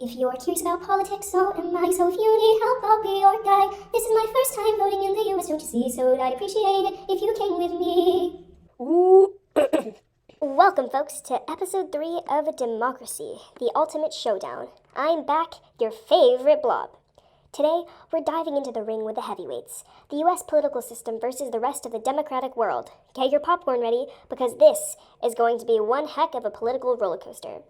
If you're curious about politics, so am I. So if you need help, I'll be your guide. This is my first time voting in the US, don't you see? So I'd appreciate it if you came with me. Ooh. Welcome, folks, to episode 3 of Democracy, the ultimate showdown. I'm back, your favorite blob. Today, we're diving into the ring with the heavyweights, the US political system versus the rest of the democratic world. Get your popcorn ready, because this is going to be one heck of a political roller coaster.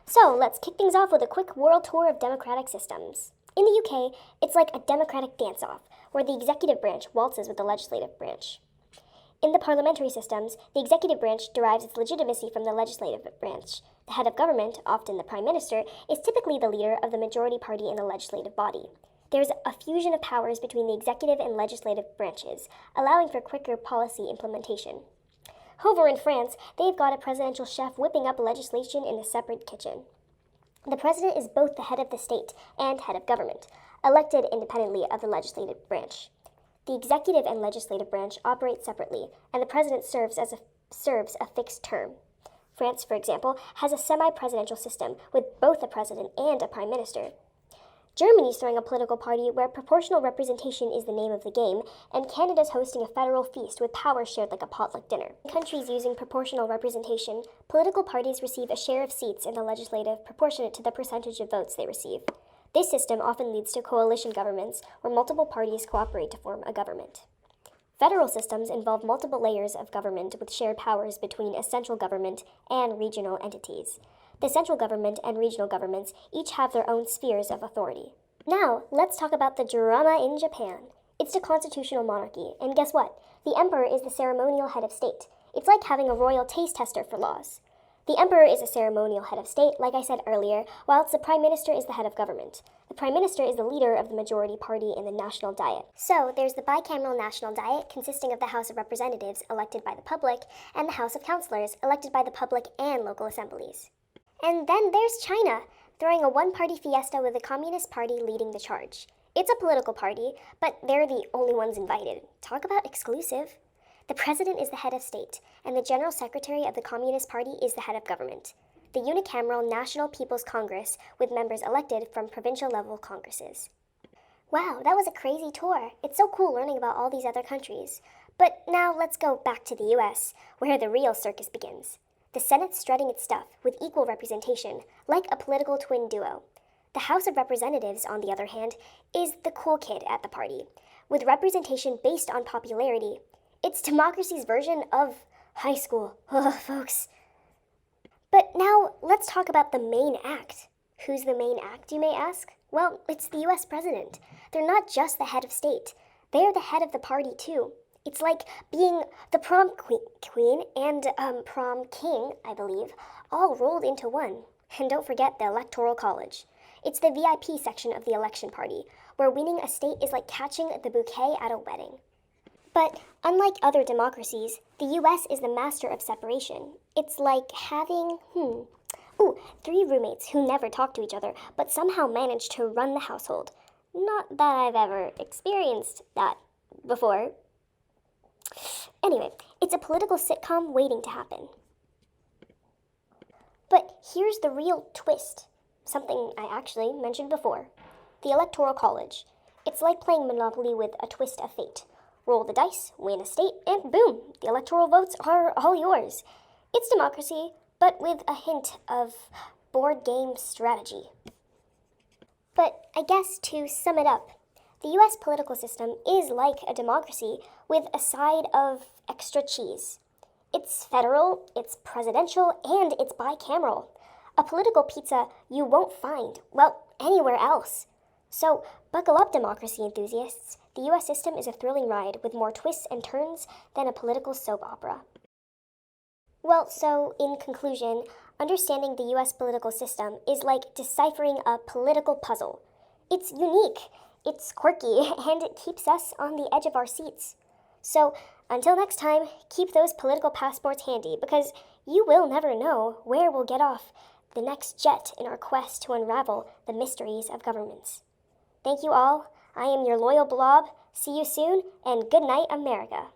So, let's kick things off with a quick world tour of democratic systems. In the UK, it's like a democratic dance-off, where the executive branch waltzes with the legislative branch. In the parliamentary systems, the executive branch derives its legitimacy from the legislative branch. The head of government, often the prime minister, is typically the leader of the majority party in the legislative body. There's a fusion of powers between the executive and legislative branches, allowing for quicker policy implementation. Over in France, they've got a presidential chef whipping up legislation in a separate kitchen. The president is both the head of the state and head of government, elected independently of the legislative branch. The executive and legislative branch operate separately, and the president serves a fixed term. France, for example, has a semi-presidential system with both a president and a prime minister. Germany's throwing a political party where proportional representation is the name of the game, and Canada's hosting a federal feast with power shared like a potluck dinner. In countries using proportional representation, political parties receive a share of seats in the legislative proportionate to the percentage of votes they receive. This system often leads to coalition governments, where multiple parties cooperate to form a government. Federal systems involve multiple layers of government with shared powers between a central government and regional entities. The central government and regional governments each have their own spheres of authority. Now, let's talk about the drama in Japan. It's a constitutional monarchy, and guess what? The emperor is the ceremonial head of state. It's like having a royal taste tester for laws. The emperor is a ceremonial head of state, like I said earlier, whilst the prime minister is the head of government. The prime minister is the leader of the majority party in the national diet. So, there's the bicameral national diet, consisting of the House of Representatives, elected by the public, and the House of Councillors, elected by the public and local assemblies. And then there's China, throwing a one-party fiesta with the Communist Party leading the charge. It's a political party, but they're the only ones invited. Talk about exclusive. The president is the head of state, and the general secretary of the Communist Party is the head of government. The unicameral National People's Congress, with members elected from provincial-level congresses. Wow, that was a crazy tour. It's so cool learning about all these other countries. But now let's go back to the US, where the real circus begins. The Senate's strutting its stuff with equal representation, like a political twin duo. The House of Representatives, on the other hand, is the cool kid at the party, with representation based on popularity. It's democracy's version of high school. Folks. But now, let's talk about the main act. Who's the main act, you may ask? Well, it's the US president. They're not just the head of state. They're the head of the party, too. It's like being the prom queen and prom king, I believe, all rolled into one. And don't forget the Electoral College. It's the VIP section of the election party, where winning a state is like catching the bouquet at a wedding. But unlike other democracies, the US is the master of separation. It's like having, 3 roommates who never talk to each other, but somehow manage to run the household. Not that I've ever experienced that before. Anyway, it's a political sitcom waiting to happen. But here's the real twist, something I actually mentioned before. The Electoral College. It's like playing Monopoly with a twist of fate. Roll the dice, win a state, and boom, the electoral votes are all yours. It's democracy, but with a hint of board game strategy. But I guess to sum it up, the US political system is like a democracy with a side of extra cheese. It's federal, it's presidential, and it's bicameral. A political pizza you won't find, well, anywhere else. So, buckle up, democracy enthusiasts. The US system is a thrilling ride with more twists and turns than a political soap opera. Well, so, in conclusion, understanding the US political system is like deciphering a political puzzle. It's unique, it's quirky, and it keeps us on the edge of our seats. So, until next time, keep those political passports handy, because you will never know where we'll get off the next jet in our quest to unravel the mysteries of governments. Thank you all. I am your loyal blob. See you soon, and good night, America.